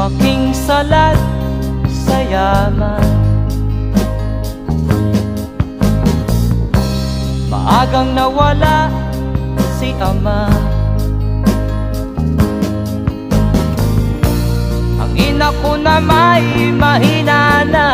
lumaking salat sa yaman. Maagang nawala si ama. Ang ina ko na may mahina na,